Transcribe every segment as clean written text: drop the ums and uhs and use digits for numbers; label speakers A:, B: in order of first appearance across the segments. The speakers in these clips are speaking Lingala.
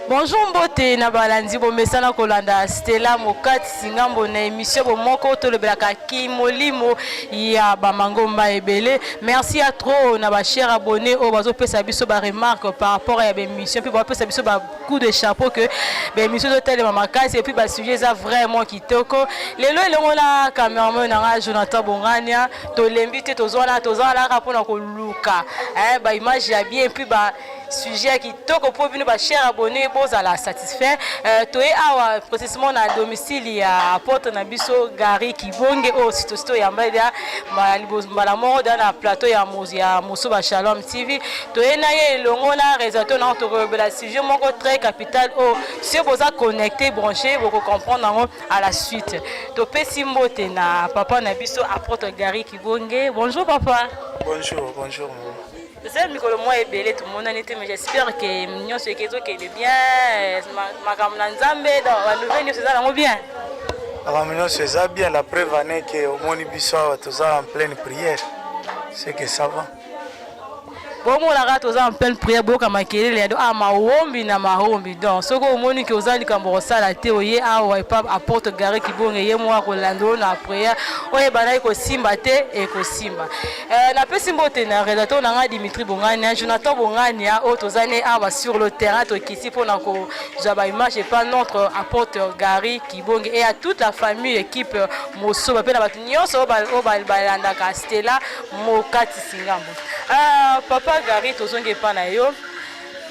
A: Bonjour Mbote na balandi bomesana kolanda Stella Mokati singambo na émission bomoko tolobelaka ki molimo ya bamangomba ebele. Merci à trop na ba chers abonnés au bazo pesa biso ba remarque par rapport à l'émission puis ba pesa biso ba coup de chapeau que l'émission de telle mama kasi et puis ba sujet ça vraiment kitoko. Lelo elongo la cameraman na Jonathan Bongania to l'invité tozona rapona ko luka. Ba image ya bien puis ba sujet kitoko pour bino ba chers abonnés à la satisfait toye awa processement na domicile ya porte na biso Gary Kibonge o sito ya mbaya mbala moko na plateau ya Moso ba Shalom TV toye na ye longo na réalisateur na to la sujet moko très capital o si vous a connecté branché vous comprendre à la suite to pesi mbote na papa na biso à porte Gary Kibonge. Bonjour papa.
B: Bonjour.
A: C'est Mikolo moi et belé tout le monde en était mais j'espère que nous ce qui est bien ma camarade dans la nouvelle c'est ça bien.
B: Alors c'est ça bien la preuve année que au monde biso tous en pleine prière. C'est que ça va.
A: Bon mon la tous en pleine prière boka makelele ya do maombi na mahombi donc soko omoni ke ozali kambo sala te oye awa pa apporte Gary Kibonge ye mo ko lando na prière oye bana ko simba te e ko simba na pesi mbote na rédacteur na Dimitri Bongani Jonathan Bongani o tozane awa sur le terrain to kisi pona ko jaba image et pas notre apporte Gary Kibonge et à toute la famille équipe Moso ba pena batu nyonso o balanda ka Stella Mokati singambo papa Gary tozonge pa na yo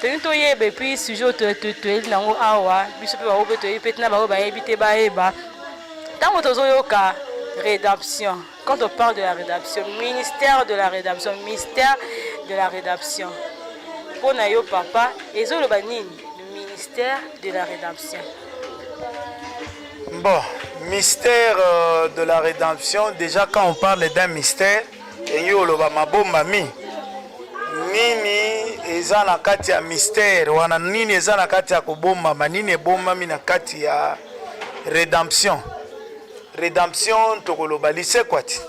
A: teni toyebe puis sujet toyeli nango awa biso mpe baobe toyebi mpe tina bao bayebi te bayeba ntango tozoyoka rédemption. Quand on parle de la rédemption, ministère de la rédemption, mystère de la rédemption pour na yo papa ezolo banini le ministère de la rédemption.
B: Bon, mystère de la rédemption, déjà quand on parle d'un mystère et yo lo ba mabomba mi nini eza na kati ya mystère wana nini eza na kati ya kobomba manini ebomba mi na kati ya rédemption tokoloba lise quoi ti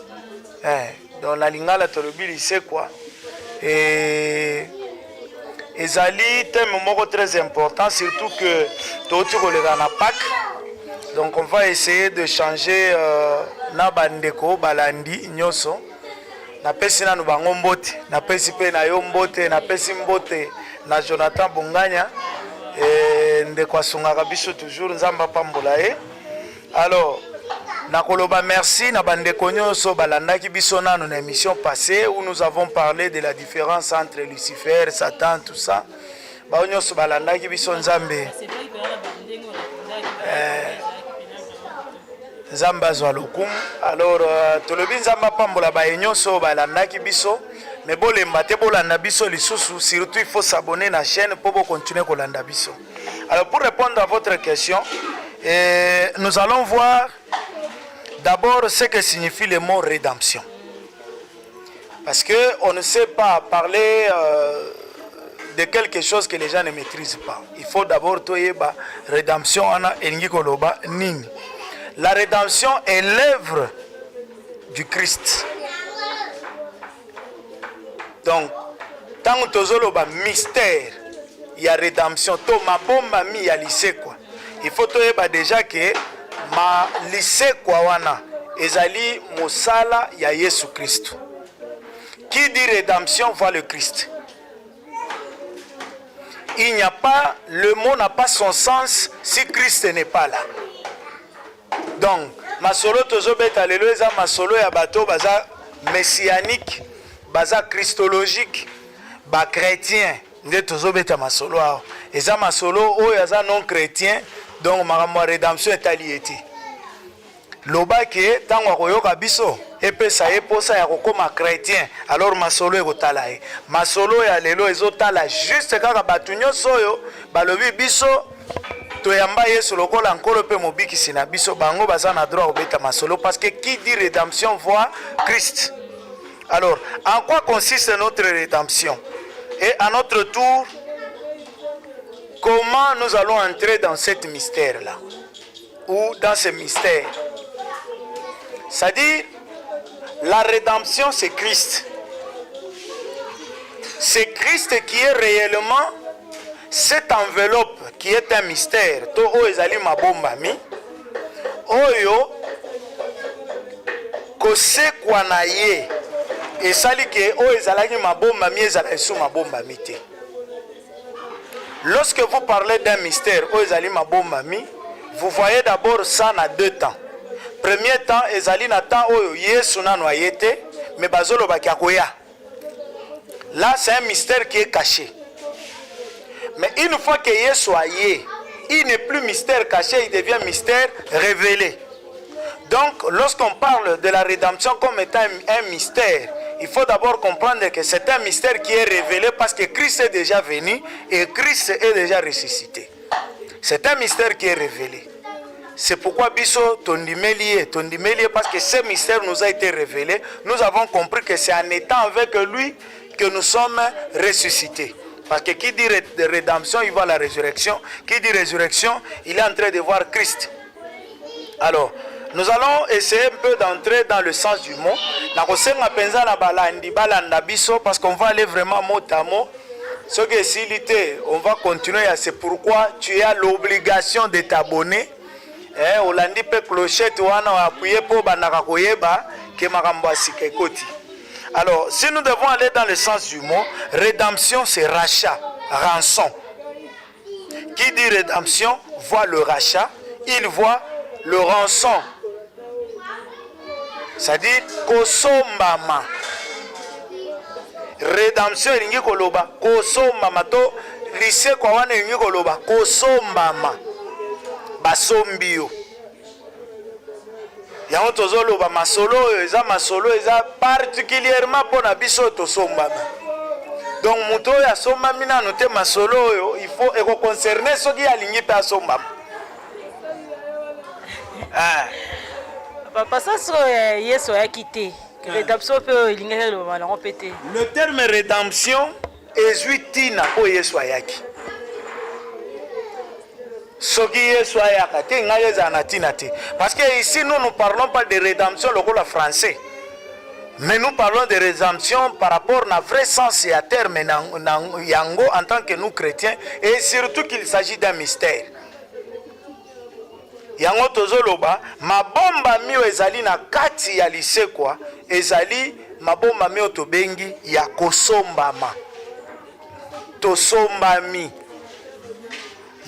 B: dans la lingala tolobi lise quoi et ezali thème moko très important surtout que toti koleka na Pâques donc on va essayer de changer na bandeko balandi nyoso na pesi nanu bango mbote na pesi pe na yo mbote na pesi mbote na Jonathan Bongania ndeko asungaka biso toujours nzamba pambola ye. Alors nakoloba merci na bandeko nyonso balandaki biso nanu na émission passée où nous avons parlé de la différence entre Lucifer, Satan, tout ça. Ba nyonso balandaki biso nzambe Zamba Zwalokum. Alors, tolobi nzamba pambola ba nyonso balandaki biso, mais bolemba te bolanda biso lisusu, surtout il faut s'abonner na chaîne pour continuer kolanda biso. Alors pour répondre à votre question, nous allons voir d'abord ce que signifie le mot rédemption. Parce que on ne sait pas parler de quelque chose que les gens ne maîtrisent pas. Il faut d'abord toyeba rédemption ana elingi koloba nini. La rédemption est l'œuvre du Christ. Donc, tant que tozoloba mystère, il y a rédemption. To ma bomba mi ya lycée quoi. Il faut toyeba déjà que ma lycée quoi wana ezali mosala ya Yesu Christ. Qui dit rédemption voit le Christ. Il n'y a pas, le mot n'a pas son sens si Christ n'est pas là. Donc, masolo tozobeta lelo eza masolo ya bato baza messianique, baza christologique, ba chrétien, nde tozobeta masolo aho. Eza masolo oyo eza non chrétien, donc makambo ya rédemption etali ete. Loba ke tango akoyoka biso epesa ye posa ya kokoma chrétien, alors masolo ekotala ye. Masolo ya lelo ezotala juste kaka bato nyonso oyo balobi biso toyamba Yesu lokola nkolo pe mobikisi na biso bango baza na droit obeta masolo parce que qui dit rédemption voit Christ. Alors, en quoi consiste notre rédemption? Et à notre tour, comment nous allons entrer dans ce mystère-là? Ou dans ce mystère? C'est-à-dire, la rédemption, c'est Christ. C'est Christ qui est réellement cette enveloppe qui qui est un mystère to oyo ezali mabombami oyo kosekwa na ye esali ke oyo ezalaki mabombami ezala esu mabombami te. Lorsque vous parlez d'un mystère oyo ezali mabombami, vous voyez d'abord ça na deux temps. Premier temps ezali na temps oyo Yesu nano ayete mais bazolo bakiakoya. Là c'est un mystère qui est caché. Mais une fois que Yesu aye, il n'est plus mystère caché, il devient mystère révélé. Donc lorsqu'on parle de la rédemption comme étant un mystère, il faut d'abord comprendre que c'est un mystère qui est révélé parce que Christ est déjà venu et Christ est déjà ressuscité. C'est un mystère qui est révélé. C'est pourquoi Bisso Tondimelier parce que ce mystère nous a été révélé. Nous avons compris que c'est en étant avec lui que nous sommes ressuscités. Parce que qui dit rédemption, il voit la résurrection. Qui dit résurrection, il est en train de voir Christ. Alors, nous allons essayer un peu d'entrer dans le sens du mot. Parce qu'on va aller vraiment mot à mot. Ce qui est silité, on va continuer. C'est pourquoi tu as l'obligation de t'abonner. Olandi pe clochette wana appuyer pour banaka koyeba ke makambo asikekoti. Alors, si nous devons aller dans le sens du mot, rédemption c'est rachat, rançon. Qui dit rédemption voit le rachat, il voit le rançon. C'est-à-dire kosombama. Rédemption elingi koloba kosombama to lycée kwa wana elingi koloba kosombama. Basombio. Yango tozoloba masolo eza particulièrement pour na biso tosombama. Donc muto ya sombami na note masolo il faut eko concerner soki alingi pe asombama.
A: Papa ça Yesu a quitté. Rédemption peut elingi le malon pété.
B: Le terme rédemption est tina o Yesu ayaki. Parce que ici nous ne parlons pas de rédemption le français, mais nous parlons de rédemption par rapport à vrai sens et à terme yango en tant que nous chrétiens, et surtout qu'il s'agit d'un mystère. Yango tozoloba mabomba mio ezali na kati ya lycée kwa ezali mabomba mio tobengi ya kosombama tosombami.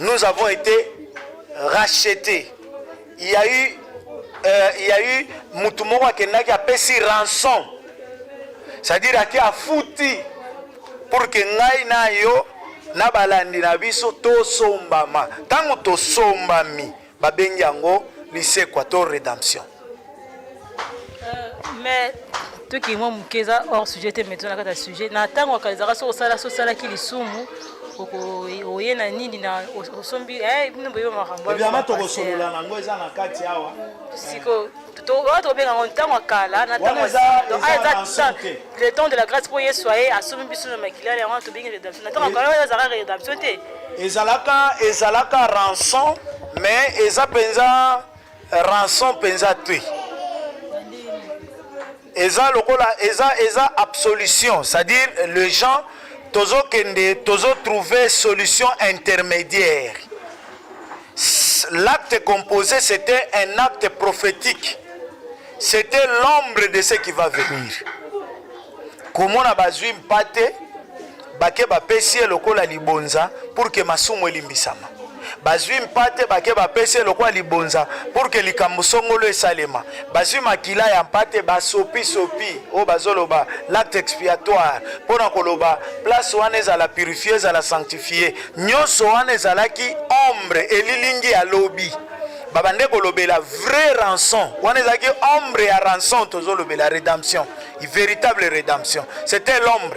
B: Nous avons été rachetés. Il y a eu Mutumoko qui a payé rançon. C'est-à-dire qu'il a foutu pour que ngai na yo na balandi na biso to sombama. Tango to sombami babengi yango lycée Équateur rédemption.
A: Mais tout qui moi mukeza hors sujet maintenant na sujet na tango kalizaka so sala ki lisumu oye na nini na osombi bino boyo makambo
B: évidemment to kosolola nango eza na kati awa
A: siko to benga ntango kala na tango le temps de la grâce pour Yesu aye asombi biso na makila ya to benga rédemption na tango kala eza rédemption te
B: ezalaka rançon mais eza penza rançon penza tui eza lokola eza absolution, c'est-à-dire les gens tozo trouver solution intermédiaire. L'acte composé c'était un acte prophétique, c'était l'ombre de ce qui va venir. Comment on a bazui mpate bake bapesi lokola libonza pour que masumu elimbisama. Bazui mpate bake bapesi lokola libonza pour que likambo songolo esalema. Bazui makila ya mpate basopi o bazoloba l'acte expiatoire pour na koloba place wana ezala purifier ezala sanctifier nyonso wana ezalaki ombre elilingi ya lobi babande kolobela vraie rançon wana ezalaki ombre ya rançon tozolobela rédemption, une véritable rédemption, c'était l'ombre.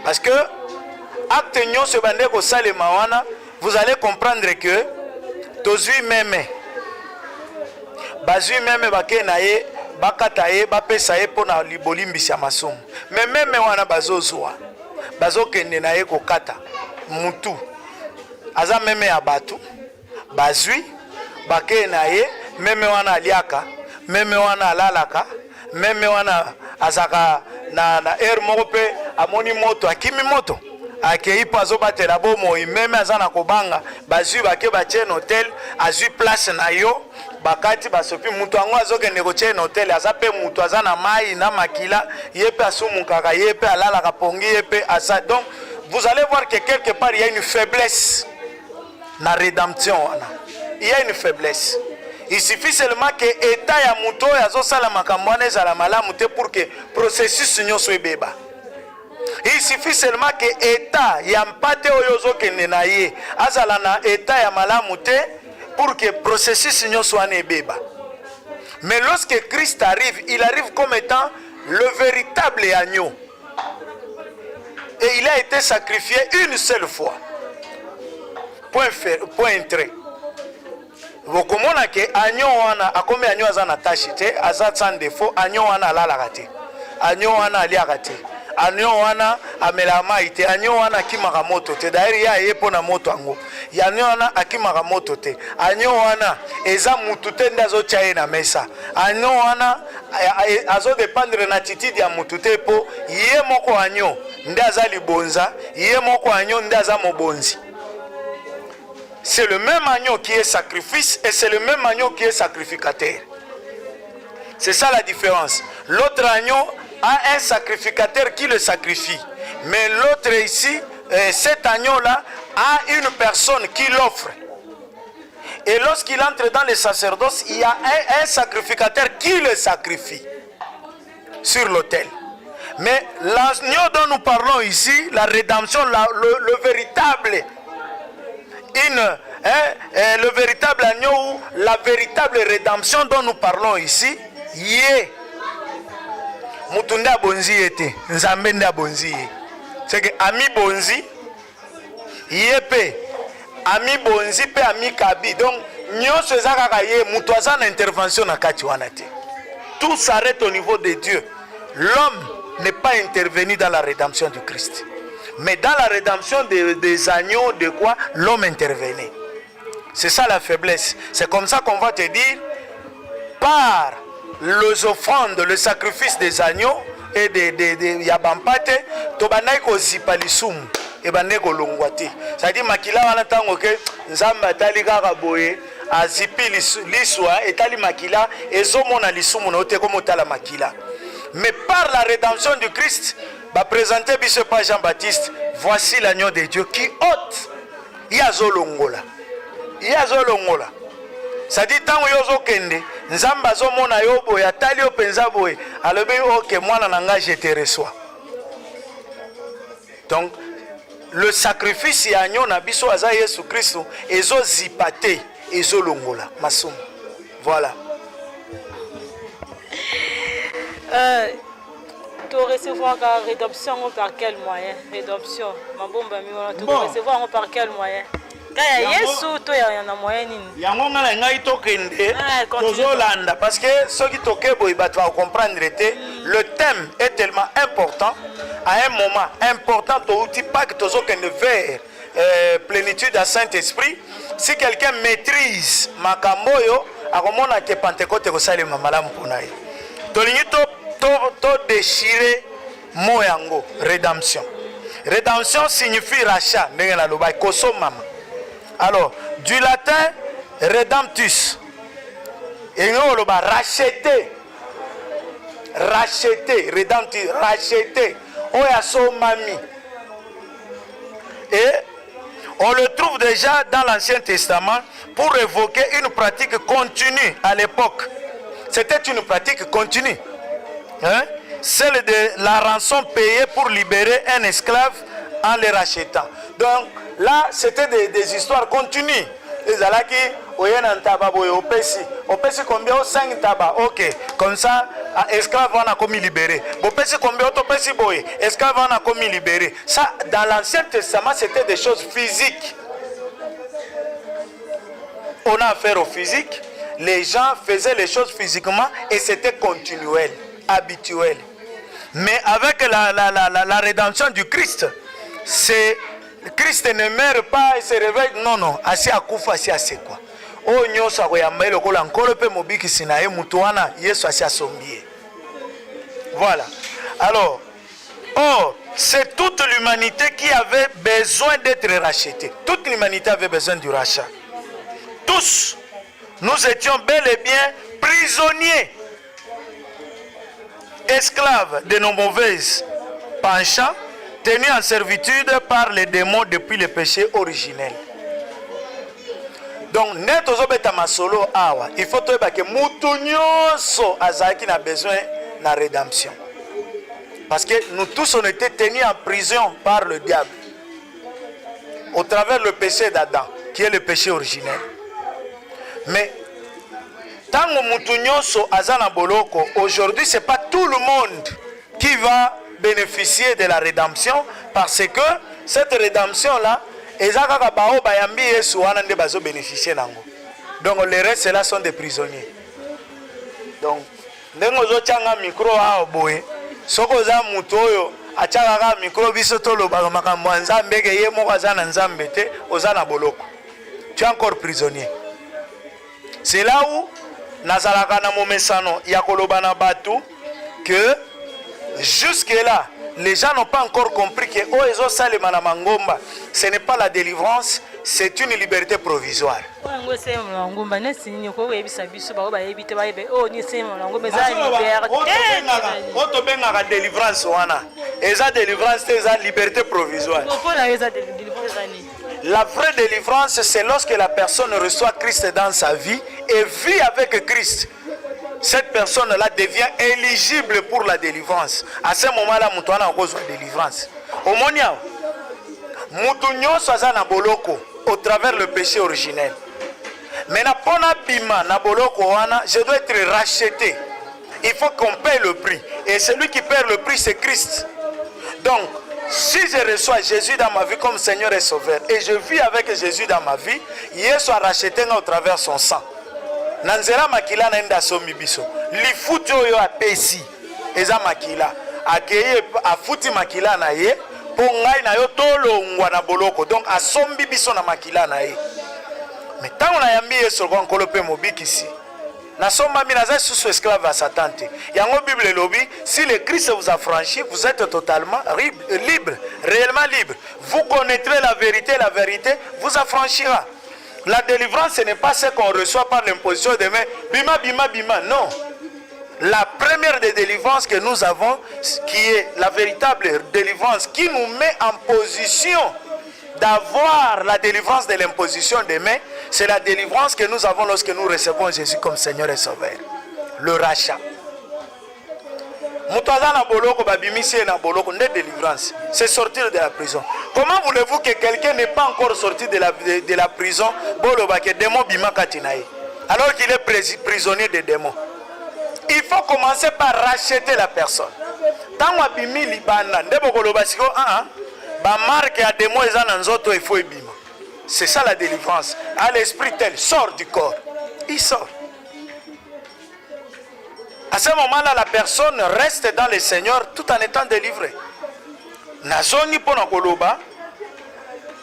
B: Parce que acte nyonso bande ko salema wana vous allez comprendre que tozui meme bazui meme bakenaye bakata ye bapesa ye pona libolimbisi ya masumu mais meme wana bazozwa bazokende na ye kokata mutu aza meme ya batu bazui bakena ye meme wana aliaka meme wana alalaka meme wana azaka na air moko pe amoni moto akimi moto akei mpo azobatela bomoi meme aza na kobanga bazwi bake batie na hotel azwi place na yo bakati basopi mutu yango azokende kotie na hotel aza mpe mutu aza na mai na makila ye mpe asumukaka ye mpe alalaka pongi ye mpe asa. Donc vous allez voir que quelque part il y a une faiblesse na rédemption wana. Il y a une faiblesse. Il suffit seulement que état ya mutu oyo azosala makambo wana ezala malamu te pour que processus nyonso ebeba. Il suffit seulement que état ya mpate oyo ozokende na ye azala na état ya malamu te pour que processus nyonso wana ebeba. Mais lorsque Christ arrive, il arrive comme étant le véritable agneau. Et il a été sacrifié une seule fois. Point trait. Vous comprenez que agneau wana akomi agneau aza na tache te, aza sans défaut, agneau wana alalaka te. Agneau wana aliaka te. Agneau wana amela mai te, agneau wana akimaka moto te. D'ailleurs ya ye pona moto yango. Ya agneau wana akimaka moto te. Agneau wana eza mutu te nde azotia ye na mesa. Agneau wana azo dépendre na attitude ya mutu te po ye moko agneau nde aza libonza, ye moko agneau nde aza mobonzi. C'est le même agneau qui est sacrifice et c'est le même agneau qui est sacrificateur. C'est ça la différence. L'autre agneau a un sacrificateur qui le sacrifie. Mais l'autre ici, cet agneau-là, a une personne qui l'offre. Et lorsqu'il entre dans le sacerdoce, il y a un sacrificateur qui le sacrifie sur l'autel. Mais l'agneau dont nous parlons ici, la rédemption, le véritable, le véritable agneau ou la véritable rédemption dont nous parlons ici, yé. Mutunda bonzi ete, nzambenda bonzi. C'est que ami bonzi, yépe, ami bonzi pe ami kabi. Donc, nyonso ezaka ye mutoza na intervention na kati wana te. Tout s'arrête au niveau de Dieu. L'homme n'est pas intervenu dans la rédemption du Christ. Mais dans la rédemption des agneaux, de quoi l'homme intervenait. C'est ça la faiblesse. C'est comme ça qu'on va te dire, par les offrandes, le sacrifice des agneaux et des yabampate, tobanai ko zipalisumu et banai ko longwati. C'est-à-dire makila wana tango ke nzamba tali kaka boye azipi liswa etali makila ezomona lisumu na ote komo tala makila. Mais par la rédemption du Christ, va présenter biso par Jean-Baptiste, voici l'agneau de Dieu qui ôte yazolongola. Yazolongola. Ça dit tant yozo kende, nzamba zo mona yo boye atali yo penza boye, alobi OK mwana nanga je te reçois. Donc le sacrifice ya agneau na biso aza Yesu Christ ezo zipate ezolongola masum. Voilà.
A: Tu recevoir la rédemption par quel moyen? Rédemption, ma bombe tu recevoir par quel moyen? Yesu to ya na moyen nini?
B: Yango ngala ngai to kende tozolanda parce que ceux qui toke boy ba tu vas comprendre le thème est tellement important à un moment important to outil pas que tozo kende vers plénitude à Saint-Esprit. Si quelqu'un maîtrise makambo yo akomona ke Pentecôte ko salema malamu ponaye. Tolingi to déchirer moyango rédemption. Rédemption signifie rachat ndenge na loba koso mama. Alors, du latin redemptus. Et nous le racheter. Racheter, redemptus, racheter. Oyaso mami. Et on le trouve déjà dans l'Ancien Testament pour évoquer une pratique continue à l'époque. C'était une pratique continue. Hein? Celle de la rançon payée pour libérer un esclave en le rachetant. Donc, là, c'était des histoires continues. Les alaki, oyen taba boy, opesi combien 5 tabac. OK. Comme ça, esclave on a commis libéré. Opesi combien opesi boy, esclave on a commis libéré. Ça, dans l'Ancien Testament, c'était des choses physiques. On a affaire au physique. Les gens faisaient les choses physiquement et c'était continuel, habituel. Mais avec la rédemption du Christ, c'est Christ ne meurt pas et se réveille. Non, non. Asi akufa, asi ase quoi. O nyoso akoyamba lokola nkolo pe mobiki sinaye mutu wana Yesu asi asombie. Voilà. Alors, c'est toute l'humanité qui avait besoin d'être rachetée. Toute l'humanité avait besoin du rachat. Tous, nous étions bel et bien prisonniers, esclaves de nos mauvaises penchants, tenus en servitude par les démons depuis le péché originel. Donc, net ozobeta masolo awa, il faut que mutu nyonso azaki na besoin na rédemption. Parce que nous tous on était tenus en prison par le diable au travers le péché d'Adam, qui est le péché originel. Mais tant que mutu nyonso azana boloko, aujourd'hui c'est pas tout le monde qui va bénéficier de la rédemption, parce que cette rédemption là, donc les restes là sont des prisonniers. Donc ndengo changa micro a boye soko za muto oyo achaka micro biso tolo ba makambo nzambe ke ye moko azana nzambe te ozana boloko. Tu es encore prisonnier. C'est là où nazalaka na momesano ya koloba na batu que jusque là les gens n'ont pas encore compris que ce n'est pas la délivrance, c'est une liberté provisoire. Liberté provisoire. La vraie délivrance, c'est lorsque la personne reçoit Christ dans sa vie et vit avec Christ. Cette personne-là devient éligible pour la délivrance. À ce moment-là, Moutouana a besoin de délivrance. Au Monia, Moutounio Sazana Boloko, au travers le péché originel. Mais na pona bima na boloko wana, je dois être racheté. Il faut qu'on paye le prix. Et celui qui paie le prix, c'est Christ. Donc, si je reçois Jésus dans ma vie comme Seigneur et Sauveur, et je vis avec Jésus dans ma vie, il soit racheté au travers son sang. Nanzera makila naenda somi biso lifuti oyo apesi eza makila akeye afuti makila na ye po ngai na yo tolongwa na boloko, donc asombi biso na makila na ye. Mais tant na yambi yeso ko nkolo pe mobikisi na somba mi naza sous esclave à Satan te. Yango Bible lobi, si le Christ vous a franchi, vous êtes totalement libre, réellement libre. Vous connaîtrez la vérité vous affranchira. La délivrance, ce n'est pas ce qu'on reçoit par l'imposition des mains. Bima, bima, bima. Non. La première des délivrances que nous avons, qui est la véritable délivrance, qui nous met en position d'avoir la délivrance de l'imposition des mains, c'est la délivrance que nous avons lorsque nous recevons Jésus comme Seigneur et Sauveur. Le rachat. C'est sortir de la prison. Comment voulez-vous que quelqu'un n'est pas encore sorti de la prison alors qu'il est prisonnier des démons? Il faut commencer par racheter la personne. C'est ça la délivrance. À l'esprit tel sort du corps. Il sort. À ce moment-là, la personne reste dans le Seigneur tout en étant délivrée. Nazoni Ponakoloba,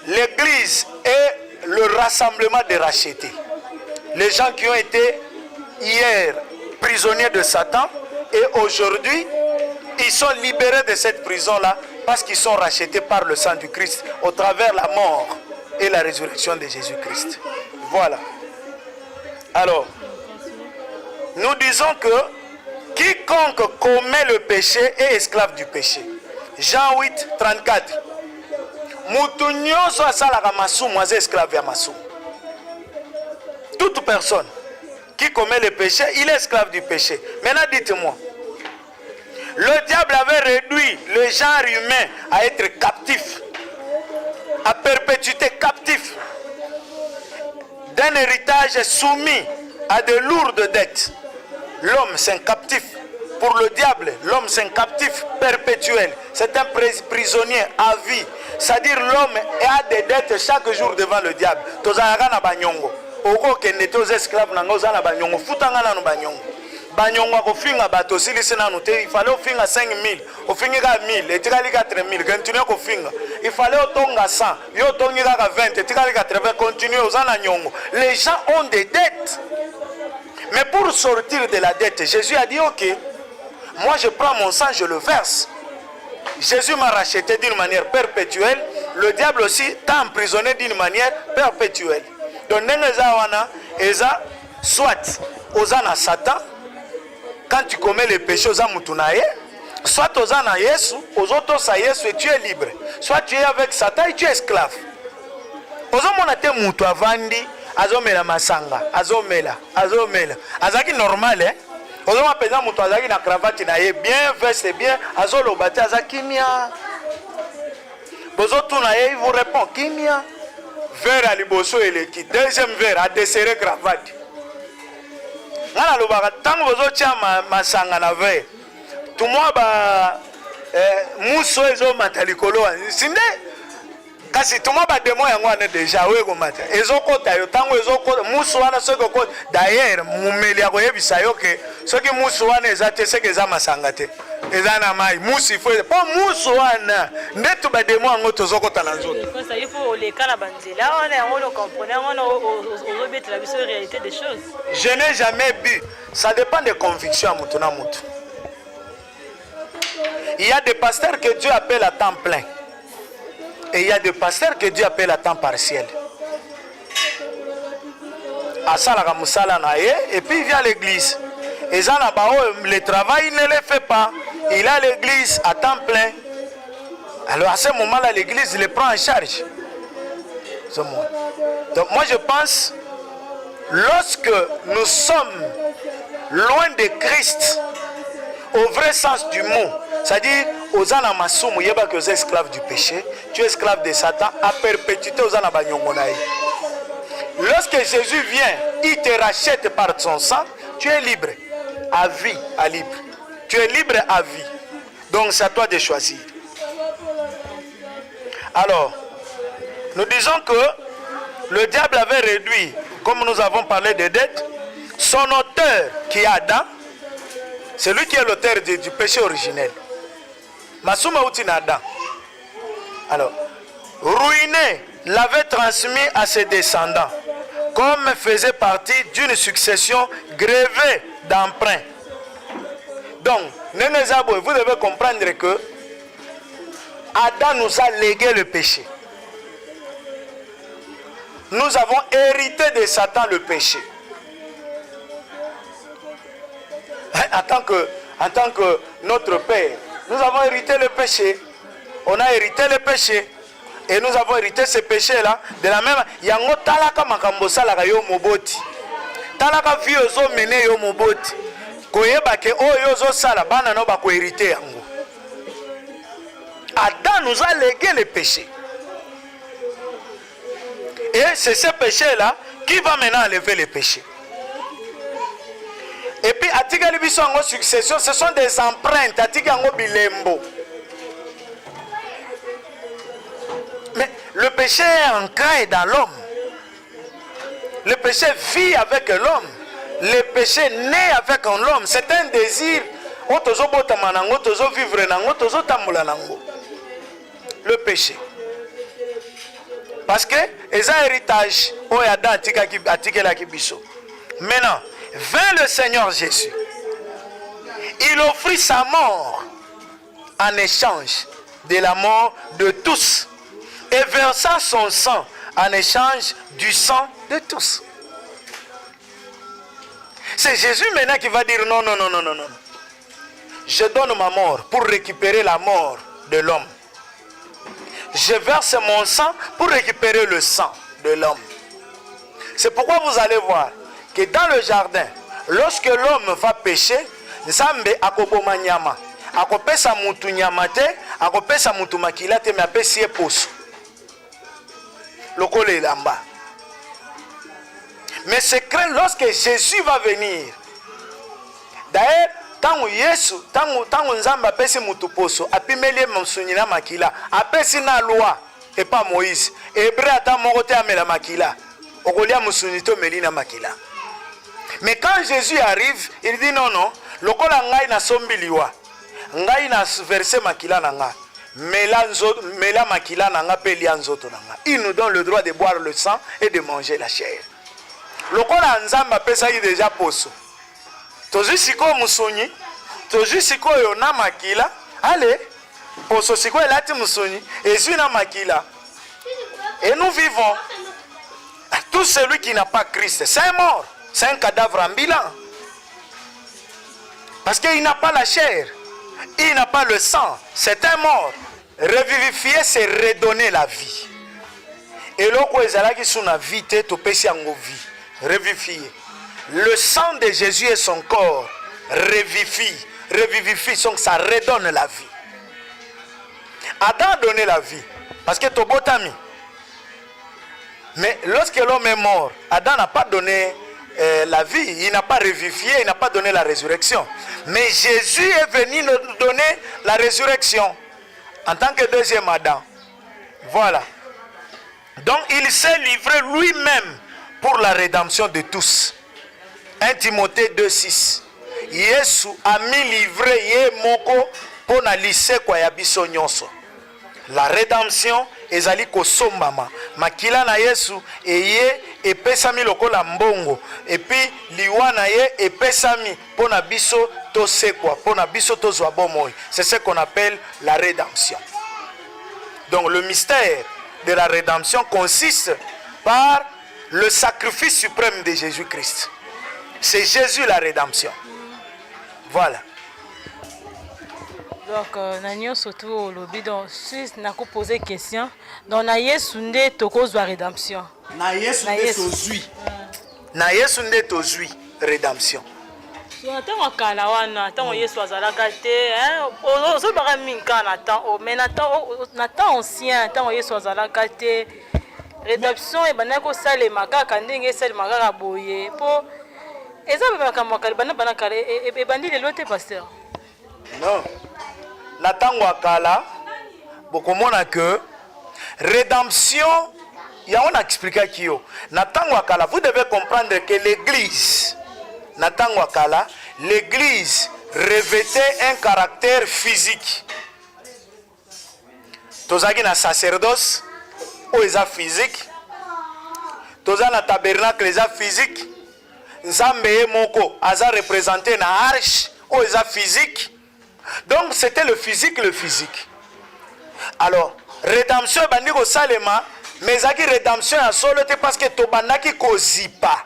B: l'église est le rassemblement des rachetés. Les gens qui ont été hier prisonniers de Satan et aujourd'hui, ils sont libérés de cette prison-là parce qu'ils sont rachetés par le sang du Christ au travers la mort et la résurrection de Jésus-Christ. Voilà. Alors, nous disons que quiconque commet le péché est esclave du péché. Jean 8, 34. Esclave à toute personne qui commet le péché, il est esclave du péché. Maintenant, dites-moi, le diable avait réduit le genre humain à être captif, à perpétuité captif, d'un héritage soumis à de lourdes dettes. L'homme, c'est un captif. Pour le diable, l'homme, c'est un captif perpétuel. C'est un prisonnier à vie. C'est-à-dire l'homme a des dettes chaque jour devant le diable. Banyongo kofinga bato silisi nanu te, il fallait ofinga 5000, ofinga 1000, etikali 4000, continue kofinga. Il fallait otonga 100, yo tonga 20, etikali 80, continue ozana nyongo. Les gens ont des dettes. Mais pour sortir de la dette, Jésus a dit OK, moi je prends mon sang, je le verse. Jésus m'a racheté d'une manière perpétuelle, le diable aussi t'a emprisonné d'une manière perpétuelle. Donc, soit Ozana Satan, quand tu commets le péché aux Amutunaye, soit Ozana Yesu, aux autres sa Yesu et tu es libre. Soit tu es avec Satan et tu es esclave. Ozomonate mutu avandi, azomela masanga, azomela. Azaki normal, hein? Ozoma pesa mutu azaki na cravate na ye, bien veste bien, azolobate azaki kimia. Bozotu na ye, il vous répond kimia. Verre à liboso eleki, deuxième verre à desserrer cravate. Ngana lobaka tango bozotia masanga na verre. Tout moi ba muso ezo matalikolo. Sinde kasi tout moi ba demo yango ane déjà we ko mata. Ezokota yo tango ezokota muso wana soko ko d'ailleurs mumeli ya koyebisa yo ke soki muso wana ezate seke za masanga te. Ezana mai musi fo po muso wana ndetu ba demo yango tozokota na nzoto.
A: Ça il faut les kala banzela on le comprenait on rebête la réalité des choses.
B: Je n'ai jamais bu. Ça dépend des convictions à mutuna mutu. Il y a des pasteurs que Dieu appelle à temps plein. Et il y a des pasteurs que Dieu appelle à temps partiel. Et puis il vient à l'église. Et le travail, il ne le fait pas. Il a l'église à temps plein. Alors à ce moment-là, l'église le prend en charge. Donc moi je pense, lorsque nous sommes loin de Christ, au vrai sens du mot, c'est-à-dire, aux anamasumu, yeba que vous êtes esclave du péché, tu es esclave de Satan, à perpétuité aux anabanyongonaï. Lorsque Jésus vient, il te rachète par son sang, tu es libre, à vie, à libre. Tu es libre à vie. Donc c'est à toi de choisir. Alors, nous disons que le diable avait réduit, comme nous avons parlé des dettes, son auteur qui est Adam, c'est lui qui est l'auteur du péché originel. Masuma Utina Adam. Alors, ruiné, l'avait transmis à ses descendants, comme faisait partie d'une succession grevée d'emprunts. Donc, vous devez comprendre que Adam nous a légué le péché. Nous avons hérité de Satan le péché. En tant que notre Père, nous avons hérité le péché. On a hérité le péché. Et nous avons hérité ce péché-là. De la même yango talaka makambo salaka yo moboti. Talaka vi ozo mene yo moboti. Koyeba ke o yozo sala bana no ba ko hérité yango. Adam nous a légué le péché. Et c'est ce péché-là qui va maintenant enlever le péché. Et puis, atikali biso en succession, ce sont des empreintes, atikali bilembo. Mais le péché est ancré dans l'homme. Le péché vit avec l'homme. Le péché naît avec l'homme. C'est un désir. Le péché. Parce que c'est un héritage. Maintenant, vint le Seigneur Jésus. Il offrit sa mort en échange de la mort de tous et versa son sang en échange du sang de tous. C'est Jésus maintenant qui va dire non, non, non, non, non, non. Je donne ma mort pour récupérer la mort de l'homme. Je verse mon sang pour récupérer le sang de l'homme. C'est pourquoi vous allez voir que dans le jardin, lorsque l'homme va pécher, Nzambe akoboma nyama, akopesa mutu nyama te, akopesa mutu makila te, mais apesi ye poso. Lokolo elamba. Mais c'est craint lorsque Jésus va venir. D'ailleurs, tango Yesu, tango Nzambe apesi mutu poso, apimelie msunyi na makila, apesi na loi et pas Moïse. Hébreu ata moko te amela makila. Okolia msunyi to melina makila. Mais quand Jésus arrive, il dit non, non, lokola ngai na sombi liwa, ngai na verse makila na nga, mela makila na nga pe lia nzoto na nga. Il nous donne le droit de boire le sang et de manger la chair. Lokola Nzamba pesa yi déjà poso. Tozu siko musonyi, tozu siko yo na makila, allez, Pososiko elati musuni. Ezuna makila. Et nous vivons. Tout celui qui n'a pas Christ, c'est mort. C'est un cadavre ambulant. Parce qu'il n'a pas la chair. Il n'a pas le sang. C'est un mort. Revivifier, c'est redonner la vie. Et l'autre, qui sont la vie, tu peux vie. Revivifier. Le sang de Jésus et son corps revivifie. Revivifie, donc ça redonne la vie. Adam a donné la vie. Parce que tu as. Mais lorsque l'homme est mort, Adam n'a pas donné la vie, il n'a pas revivifié, il n'a pas donné la résurrection. Mais Jésus est venu nous donner la résurrection en tant que deuxième Adam. Voilà. Donc il s'est livré lui-même pour la rédemption de tous. 1 Timothée 2,6. Yesu a mis livré ye moko pour na lycée kwa ya biso nyonso. La rédemption ezali kosombama makila na Yesu eye epesami lokola mbongo et puis liwa na ye epesami pona biso tosekwa pona biso tozwa bomoi. C'est ce qu'on appelle la rédemption. Donc le mystère de la rédemption consiste par le sacrifice suprême de Jésus-Christ. C'est Jésus la rédemption. Voilà.
A: Donc, nous surtout au lobby. Donc, si nous avons posé une question, donc, nous avons sondé la rédemption.
B: Nous avons sondé la rédemption.
A: Ntango kala wana ntango Yesu azalaka te ozobaka minka na temps mais na temps ancien ntango Yesu azalaka te rédemption ebandaki kosalema kaka ndenge esalema kaka boye mpo eza makambo kala bana kala ebandi lelo te pasteur.
B: Non. Na ntango akala bokomona que rédemption ya on a expliqué kio na ntango akala vous devez comprendre que l'église na ntango akala l'église revêtait un caractère physique. Tozaki na sacerdoce ou eza physique. Toza na tabernacle eza physique. Nzambe ye moko aza représenté na arche ou eza physique. Donc c'était le physique. Alors rédemption bandi ko salema mais zaki rédemption ya solo te parce que tobandaki kozipa.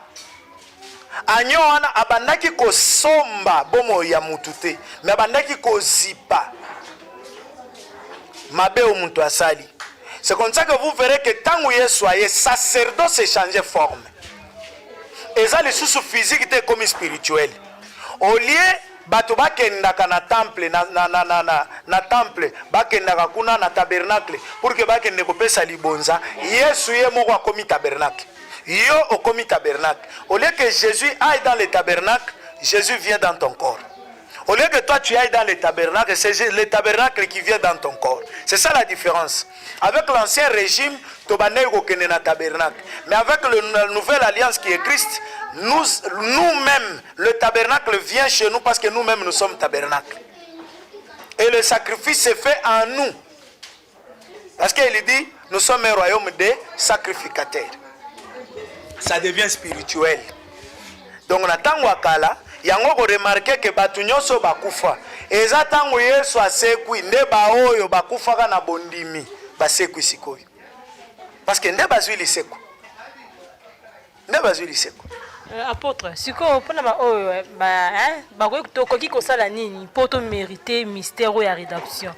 B: Anyo wana abandaki kosomba bomo ya mutu te mais abandaki kozipa mabe o muntu asali. C'est comme ça que vous verrez que tangu Yesu aye sacerdoce change forme. Eza le sous physique te comme spirituel. Au lieu bato bakendaka na temple na temple bakendaka kuna na tabernacle pour que bakende kopesa libonza. Yesu ye moko akomi tabernacle. Yo okomi tabernacle. Au lieu que Jésus aille dans le tabernacle, Jésus vient dans ton corps. Au lieu que toi tu ailles dans le tabernacle, c'est le tabernacle qui vient dans ton corps. C'est ça la différence. Avec l'ancien régime, tobane kokende na tabernacle. Mais avec la nouvelle alliance qui est Christ, nous-mêmes, le tabernacle vient chez nous parce que nous-mêmes nous sommes tabernacle. Et le sacrifice se fait en nous. Parce qu'il dit, nous sommes un royaume de sacrificateurs. Ça devient spirituel. Donc na tango akala yango ko remarquer que batu nyonso bakufa eza tango Yesu asekwi nde ba oyo bakufaka na bondimi basekwi sikoyo parce que nde bazwi liseko
A: apôtre sikoyo pona ba oyo ba koki kosala nini poto mériter mystère ya rédemption.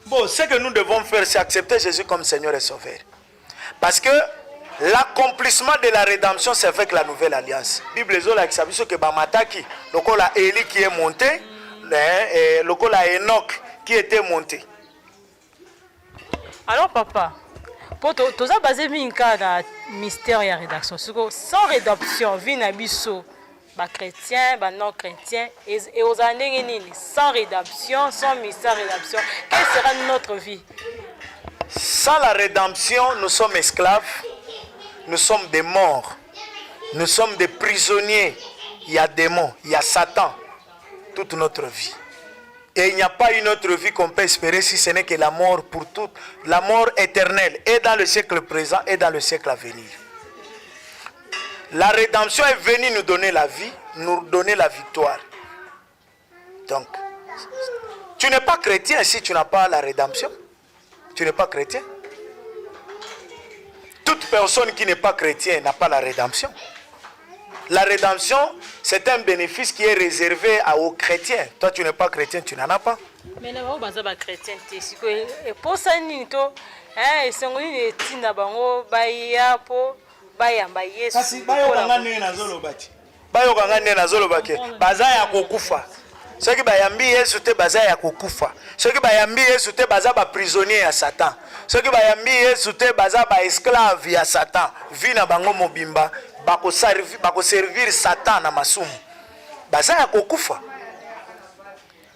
B: Bon, ce que nous devons faire c'est accepter Jésus comme Seigneur et Sauveur parce que l'accomplissement de la rédemption, c'est avec la nouvelle alliance. La Bible dit que Bamataki, lokola Élie qui est monté, lokola Enoch qui était monté.
A: Alors papa, pour tout ça basé minka na mystère de la rédemption. Sans rédemption, vie na biso, ba chrétien, ba non chrétien, et aux années sans rédemption, sans mystère de rédemption, quelle sera notre vie?
B: Sans la rédemption, nous sommes esclaves. Nous sommes des morts. Nous sommes des prisonniers. Il y a démons, il y a Satan. Toute notre vie. Et il n'y a pas une autre vie qu'on peut espérer si ce n'est que la mort pour toute. La mort éternelle. Et dans le siècle présent et dans le siècle à venir. La rédemption est venue nous donner la vie, nous donner la victoire. Donc, Tu n'es pas chrétien si tu n'as pas la rédemption. Tu n'es pas chrétien. Toute personne qui n'est pas chrétien n'a pas la rédemption. La rédemption, c'est un bénéfice qui est réservé aux chrétiens. Toi, tu n'es pas chrétien, tu n'en as pas.
A: Mais nous sommes pas chrétiens. Et pour ça, nous sommes les tina bango baya po baya mbaye.
B: Kasi bayo kangane na zolobaki. Bayo kangane na zolobaki. Baza ya kokufa. Ceux qui bayambi Yesu te baza ya kokufa. Ceux qui bayambi Yesu te baza ba prisonnier ya Satan. Ceux qui bayambi Yesu te baza ba esclave ya Satan. Vina bango mobimba bako servir Satan na masumu. Baza ya kokufa.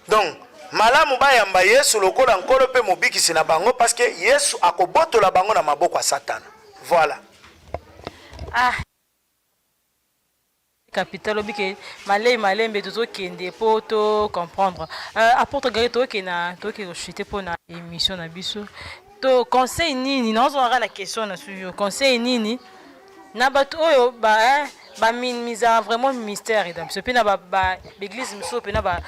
B: Donc malamu bayamba Yesu lokola nkolo pe mobikisi na bango parce que Yesu akobotola bango na maboko ya Satan. Voilà.
A: Ah. Capital obike malembe toto kende po to comprendre apporte gari to ke chuter pour na émission na biso to conseil nini non on aura la question na suyo conseil nini na bato oyo ba minimiser vraiment mystère rédemption pe na ba l'église miso pe na ba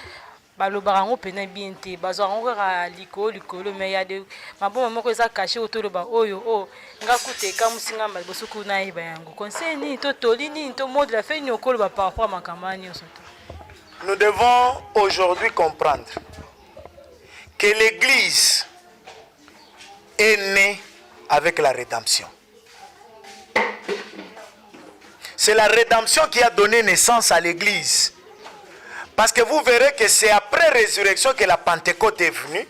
A: balobarango pena bien te bazwango ka likolo mais ya de maboma moko eza caché autour ba oyo ngakute kamusinga malibosuku na iba yango conseil ni to tolini to mode la fait ni okolo ba par rapport à makamani osoto.
B: Nous devons aujourd'hui comprendre que l'église est née avec la rédemption. C'est la rédemption qui a donné naissance à l'église. Parce que vous verrez que c'est après résurrection que la Pentecôte est venue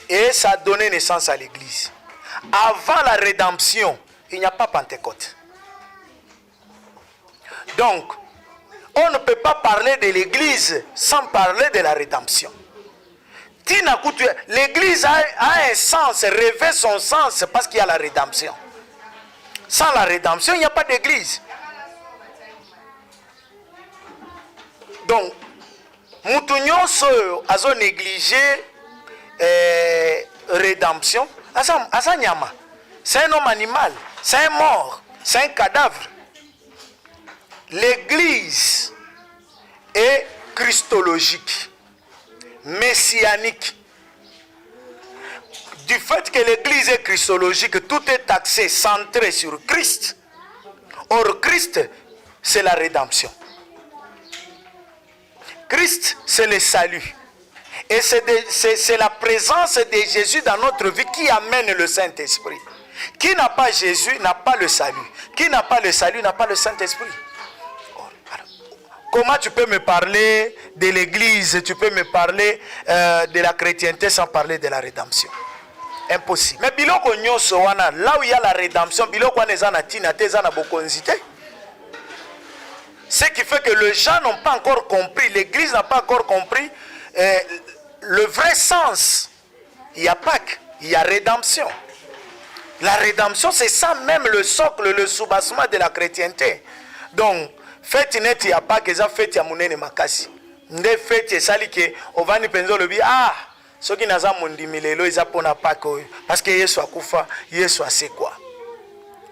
B: et ça a donné naissance à l'église. Avant la rédemption, il n'y a pas Pentecôte. Donc, on ne peut pas parler de l'église sans parler de la rédemption. L'église a un sens, revêt son sens parce qu'il y a la rédemption. Sans la rédemption, il n'y a pas d'église. Donc, mutu nyonso azo négliger rédemption asa nyama. C'est un homme animal, c'est un mort, c'est un cadavre. L'église est christologique, messianique. Du fait que l'église est christologique, tout est axé, centré sur Christ. Or Christ, c'est la rédemption. Christ, c'est le salut. Et c'est la présence de Jésus dans notre vie qui amène le Saint-Esprit. Qui n'a pas Jésus n'a pas le salut. Qui n'a pas le salut n'a pas le Saint-Esprit. Comment tu peux me parler de l'église, tu peux me parler de la chrétienté sans parler de la rédemption? Impossible. Mais biloko nyonso wana, là où il y a la rédemption, biloko wana eza na tina te eza na bokonzite. Ce qui fait que les gens n'ont pas encore compris, l'église n'a pas encore compris le vrai sens. Il y a Pâques, il y a rédemption. La rédemption, c'est ça même le socle, le soubassement de la chrétienté. Donc, fête net, il y a Pâques, il y a fête, il y a Mounene Makasi. Nde fête, il y a que Ovani Penzo le dit, ah, ceux qui n'ont pas mondimilelo, ils ont Pâques. Parce que Yesu a koufa, Yesu a c'est quoi.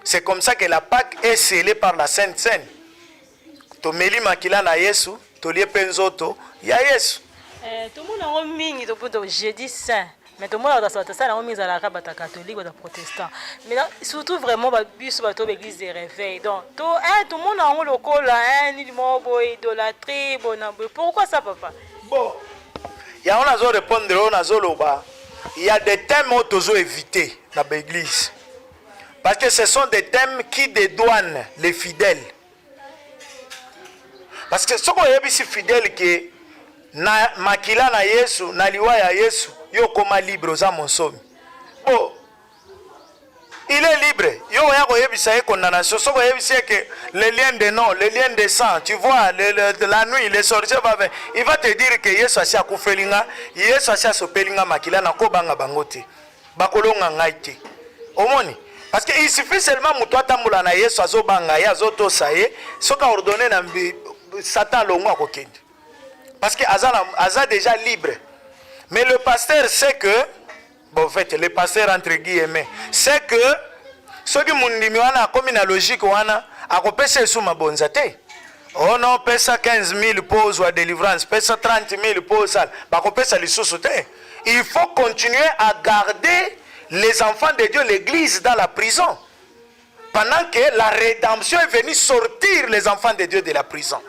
B: C'est comme ça que la Pâques est scellée par la Sainte Seine. Tomeli makila na Yesu, tolie penzoto ya Yesu.
A: Tout le monde a mingi to jeudi saint. Mais tout le monde a ça na mingi za la rabata catholique ou protestant. Mais surtout vraiment ba bus ba to l'église de réveil. Donc tout le monde a le col ni mo bo idolâtrie bona. Pourquoi ça papa?
B: Bon. Ya on a zo répondre on a zo loba. Il y a des thèmes autozo éviter dans l'église. Parce que ce sont des thèmes qui dédouanent les fidèles. Parce que ce qu'on a ici fidèle que na makila na Yesu na liwa ya Yesu yo koma libre za monsomi. Bon, il est libre. Yo ya ko yebisa e condamnation. Ce qu'on a ici que les liens de nom, les liens de sang, tu vois, la nuit, les sorciers va venir. Il va te dire que Yesu asia kufelinga, Yesu asia sopelinga makila na ko banga bangote. Bakolonga ngaite. Omoni. Parce qu'il suffit seulement muto tamula na Yesu azobanga ya zoto saye, soka ordonné na Satan longo akokende. Parce que Aza déjà libre. Mais le pasteur sait que, bon en fait, le pasteur entre guillemets, sait que ceux qui mundimi wana comme une logique wana akopesa sous ma bonzate. Oh non, pesa 15 000 pose ou délivrance, pesa 30 000 pose ça. Pesa les sous-soutés. Il faut continuer à garder les enfants de Dieu, l'église dans la prison. Pendant que la rédemption est venue sortir les enfants de Dieu de la prison.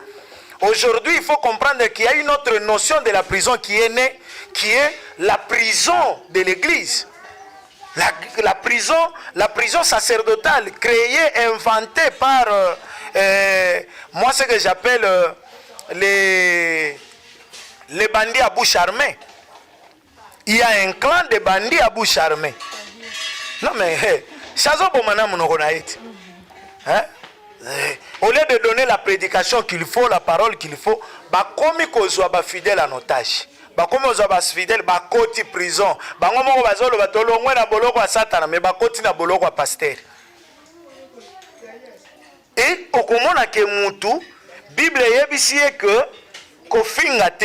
B: Aujourd'hui, il faut comprendre qu'il y a une autre notion de la prison qui est née, qui est la prison de l'église. La prison sacerdotale, créée, inventée par moi, ce que j'appelle les bandits à bouche armée. Il y a un clan de bandits à bouche armée. Non mais, au lieu de donner la prédication qu'il faut, la parole qu'il faut, comme il soit fidèle en otage. Comme il soit fidèle, il prison. Et au moment où la Bible est que kofingate.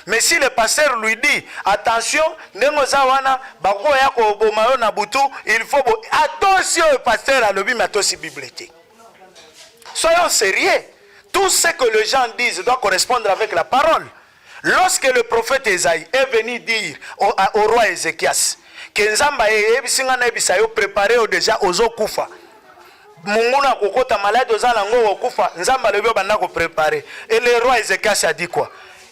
B: Mais si le pasteur lui dit attention, il faut attention au pasteur à l'objet mais bibliothèque. Soyons sérieux. Tout ce que les gens disent doit correspondre avec la parole. Lorsque le prophète Esaïe est venu dire au roi Ézéchias que Nzamba est préparé déjà aux okufa. Munguna kokota malade ozalango okufa Nzamba le banda ko préparer. Et le roi Ézéchias a dit quoi?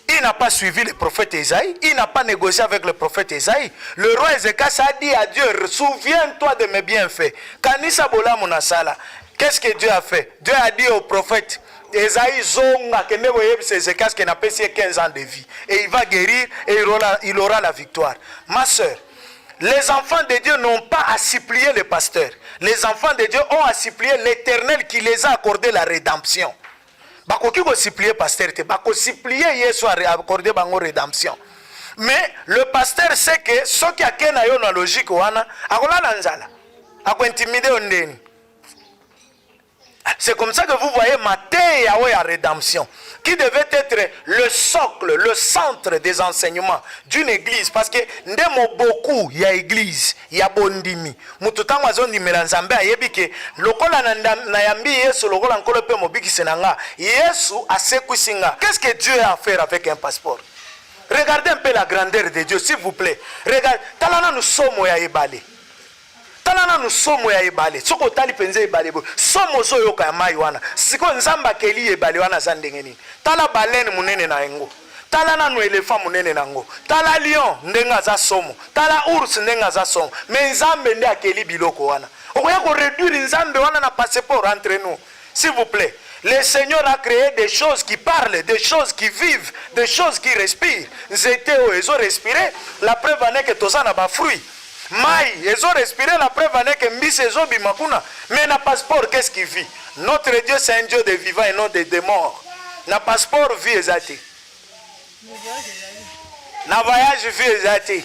B: Il n'a pas suivi le prophète Esaïe, il n'a pas négocié avec le prophète Esaïe. Le roi Ézéchias a dit à Dieu, souviens-toi de mes bienfaits. Kanisa bola monasala. Qu'est-ce que Dieu a fait? Dieu a dit au prophète Esaïe zonga que ne voyez pas Ézéchias qui n'a pas 15 ans de vie et il va guérir et il aura la victoire. Ma soeur, les enfants de Dieu n'ont pas à supplier le pasteur. Les enfants de Dieu ont à supplier l'Éternel qui les a accordé la rédemption. Bakoki ko supplier pasteur te, bako supplier Yesu a accordé bango rédemption. Mais le pasteur sait que ce qui a kena yo na logique wana, akola nanzala. Ako intimider ondeni. C'est comme ça que vous voyez Matthieu Yahweh à rédemption, qui devait être le socle, le centre des enseignements d'une église. Parce que ndemo beaucoup, il y a église, il y a bondimi. Mututango azondi melanzambe ayebike, lokola na yambi Yesu, lokola nkolo pe mobiki senanga, Yesu asekusinga. Qu'est-ce que Dieu a à faire avec un passeport? Regardez un peu la grandeur de Dieu, s'il vous plaît. Regardez, talana nous sommes ya ebale. Talana nous sommes ya ebale. Soko tali penze ebale bo. Somo zo yoka ya mai wana. Siko nzamba keli ebale wana zandenge nini. Tala baleine munene na ngo. Tala na no elephant munene na ngo. Tala lion ndenga za somo. Tala ours ndenga za somo. Mais nzambe nde akeli biloko wana. Okoya ko réduire nzambe wana na passeport entre nous. S'il vous plaît. Le Seigneur a créé des choses qui parlent, des choses qui vivent, des choses qui respirent. Nzete o ezo respirer. La preuve en est que toza na ba fruit. Maï, ils ont respiré, la preuve en est que Mbis et Zobi Makuna. Mais na passeport, qu'est-ce qui vit? Notre Dieu, c'est un Dieu de vivants et non de morts. Na passeport, vie exaté. Na voyage, vie exaté.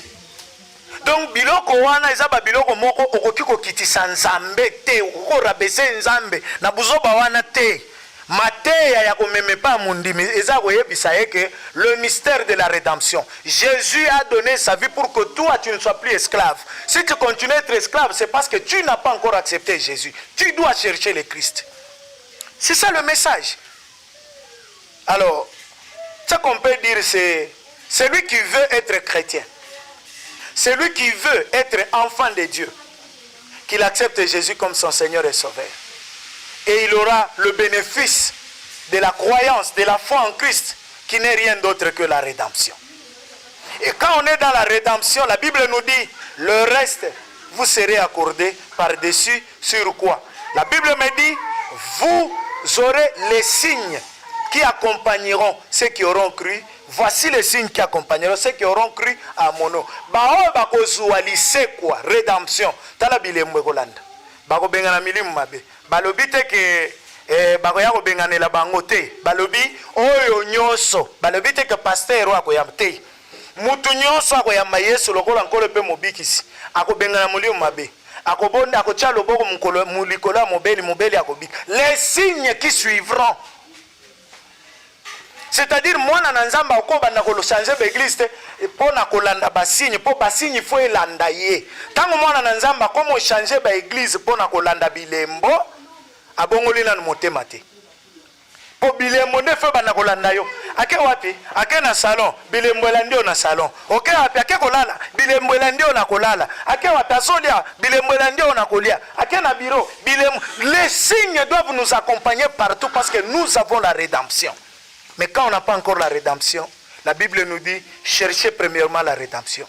B: Donc, biloko wana, izaba biloko moko, okokiko kitisa nzambe te, okoko rabese nzambe, na buzoba wana te. Matthieu ya komeme pa mundimi eza koyebisa que le mystère de la rédemption. Jésus a donné sa vie pour que toi tu ne sois plus esclave. Si tu continues à être esclave, c'est parce que tu n'as pas encore accepté Jésus. Tu dois chercher le Christ. C'est ça le message. Alors, ce qu'on peut dire, c'est celui qui veut être chrétien, celui qui veut être enfant de Dieu, qu'il accepte Jésus comme son Seigneur et Sauveur. Et il aura le bénéfice de la croyance, de la foi en Christ, qui n'est rien d'autre que la rédemption. Et quand on est dans la rédemption, la Bible nous dit, le reste, vous serez accordé par-dessus sur quoi? La Bible me dit, vous aurez les signes qui accompagneront ceux qui auront cru. Voici les signes qui accompagneront ceux qui auront cru à mon nom. Bao bakozualise quoi? Rédemption. Tala bilemwe kolanda. Bako bengana milimu mabe. Balobi te ke bakoya ko benganela bango te. Balobi oyo nyonso. Balobi te ke pasteur wako ya te. Mutu nyonso ako ya Yesu lokola nkolo pe mobikisi. Ako bengana milimu mabe. Ako bonda ako tia loboko mulikola mobeli akobika. Les signes qui suivront. C'est-à-dire moi na nzamba okoba na ko changer l'église pour na kolanda basigne pour basigne faut elanda ye. Tango moi na nzamba comment changer ba église pour na kolanda bilembo abongoli nanu motema te po bilembo nde fe bana kolanda yo ake wapi ake na salon bilembo elandi yo na salon oke wapi ake kolala bilembo elandi yo na kolala ake wapi azolia bilembo elandi yo na kolia ake na bureau bilembo. Les signes doivent nous accompagner partout parce que nous avons la rédemption. Mais quand on n'a pas encore la rédemption, la Bible nous dit cherchez premièrement la rédemption.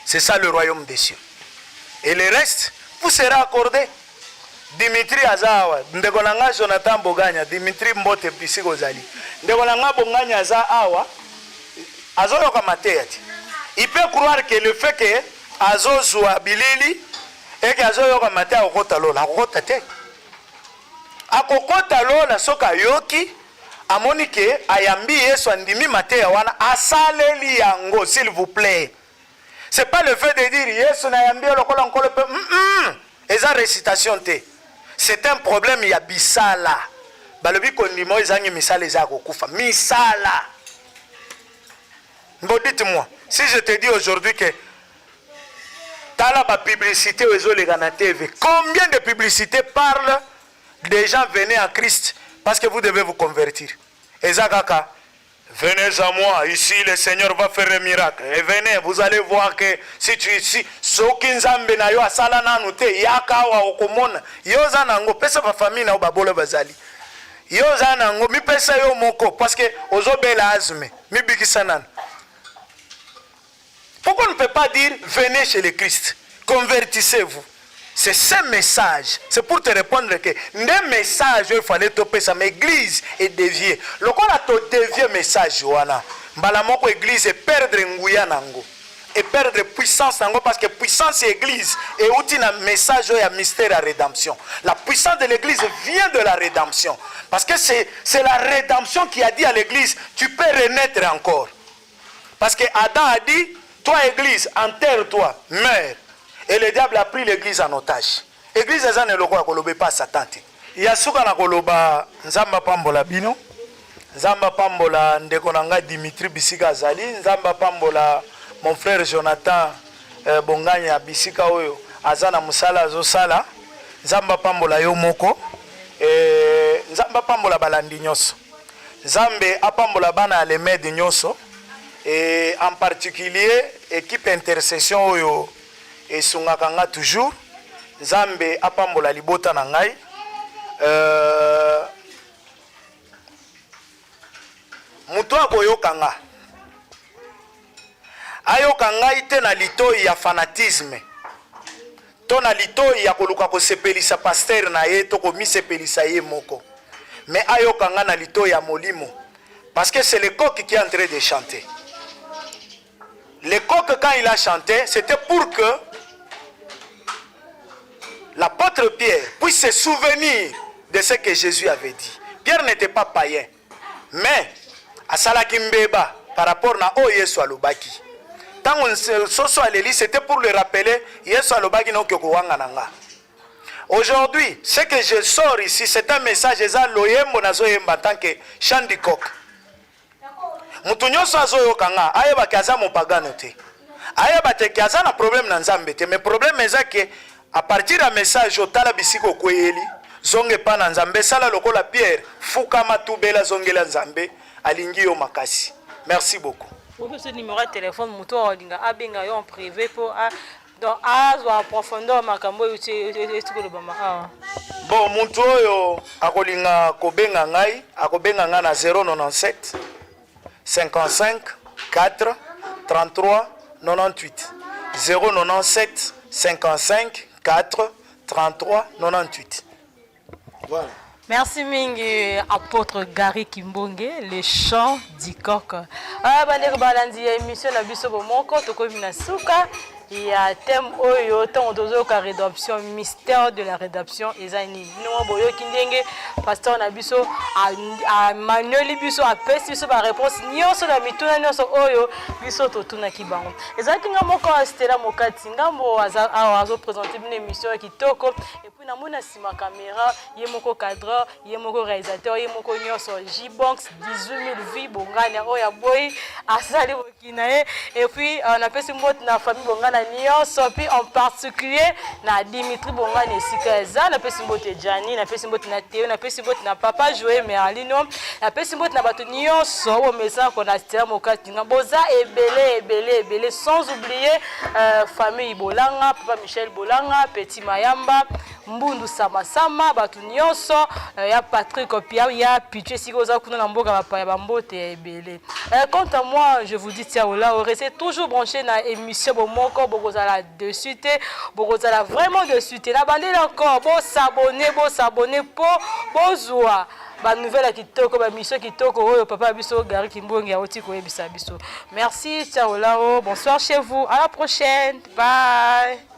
B: C'est ça le royaume des cieux. Et le reste vous sera accordé. Dimitri Azawa, ndekolanga Jonathan Boganya, Dimitri Mbote Pisiko Zali. Ndekolanga Boganya Aza Awa, Azo yoka mateyati. Il peut croire que le fait que Azo soit bilili et que Azo yoka maté akokota lola, akokota te. Akokota lola soka yoki, amoni ke ayambi Yesu andimi maté wana asaleli yango s'il vous plaît. C'est pas le fait de dire Yesu na yambi lokola nkolo pe eza récitation te. C'est un problème, il y a bisala. Balobi kondimo ezangi misala eza kokufa. Misala. Bon, dites-moi, si je te dis aujourd'hui que tala ba publicité ozo les gana TV, combien de publicités parlent des gens venez à Christ parce que vous devez vous convertir. Ezakaka, venez à moi, ici le Seigneur va faire un miracle. Et venez, vous allez voir que si tu ici, sokinzambe na yo asala nanu te yaka wa okomona. Yoza nango pesa ba famille na babolo bazali. Yoza nango mi pesa yo moko parce que ozobela azme, mi bikisa nanu. Pourquoi on ne peut pas dire venez chez le Christ, convertissez-vous? C'est ce message. C'est pour te répondre que des messages il fallait toper ça, mais l'église est déviée. Le qu'on a to dévié message wana. Balamoko église et perdre nguya nango. Et perdre puissance nango parce que puissance et église et outil un message et un mystère à rédemption. La puissance de l'église vient de la rédemption. Parce que c'est la rédemption qui a dit à l'église, tu peux renaître encore. Parce que Adam a dit, toi église, enterre-toi, meurs. Et le diable a pris l'église en otage. L'église est en loko akolobe pas Satan. Yasuka na koloba nzamba pambola bino. Nzamba pambola ndeko nanga Dimitri Bisika Zali, nzamba pambola mon frère Jonathan Bonganya Bisika oyo azana musala azosala. Nzamba pambola yo moko. Nzamba pambola balandi nyoso. Nzambe apambola bana alemede nyoso. Et en particulier équipe intercession oyo et sungakanga toujours Nzambe apambola libota na ngai muto akoyokanga ayokanga ite na litoi ya fanatisme to na litoi ya koluka kosepelisa pasteur na ye to komisepelisa ye moko mais ayokanga na litoi ya molimo parce que c'est le coq qui est en train de chanter. Le coq, quand il a chanté, c'était pour que l'apôtre Pierre puisse se souvenir de ce que Jésus avait dit. Pierre n'était pas païen, mais à Salakimbeba, par rapport à Yesu Alobaki. Tant on se à l'église, c'était pour le rappeler Yesu Alobaki no Kyokouanga Nanga. Aujourd'hui, ce que je sors ici, c'est un message Loyembo Nazoyemba en tant que chant du coq. Mutu nyonso azoyokanga ayeba kaza mopagano te ayeba te kaza na problème na nzambe te mais problème eza ke à partir ya message otala bisiko kweyeli zonge pa na nzambe sala lokola Pierre fukama tubela zongela nzambe alingi yo makasi. Merci beaucoup.
A: Pour ce numéro de téléphone mutu olinga abenga yo en privé pour donc azwa en profondeur makambo yo etikolo bama
B: bon mutu oyo akolinga kobenga ngai akobenga nga na 097 55 4 33 98 097 55 4 33 98. Voilà.
A: Merci mingi apôtre Gary Kimbonge, le chant du coq. Ah bandeko balandi émission na biso bomoko tokomi na suka. Il y a un thème oyo tant de rédemption, mystère de la rédemption ezani. Nous boyo kindenge pasteur na biso a manuel biso a pesi biso ba réponse nyonso na mituna nyonso oyo biso totuna kibango. Ezaki ngamoko Stella Mokati ngambo azo présenter une émission kitoko et puis na mona sima caméra yemoko cadreur yemoko réalisateur yemoko nyonso J-Box 18000 vies bongana oya boy asali bokina et puis on a pesi mot na famille bongana nyonso puis en particulier na Dimitri Bongani esika eza na pesi mbote Jani na pesi mbote na Théo na pesi mbote na papa Joé Meralino na pesi mbote na bato nyonso o mesa ko na Stella Mokati nga boza ebele sans oublier famille Bolanga papa Michel Bolanga Petit Mayamba Mbundu Sama bato nyonso ya Patrick Opia ya Piché sikoza kuna na mboka bapaya bambote ebele. Quant à moi, je vous dis tiens là, restez toujours branchés dans l'émission Bomoko Bokozala dessus te Bokozala vraiment dessus te na bande encore bon s'abonner pour bozwa ba nouvelle kitoko ba mission kitoko oyo papa biso Gary Kimbongi ya oti ko ebisa biso. Merci, ciao là, bonsoir chez vous, à la prochaine, bye.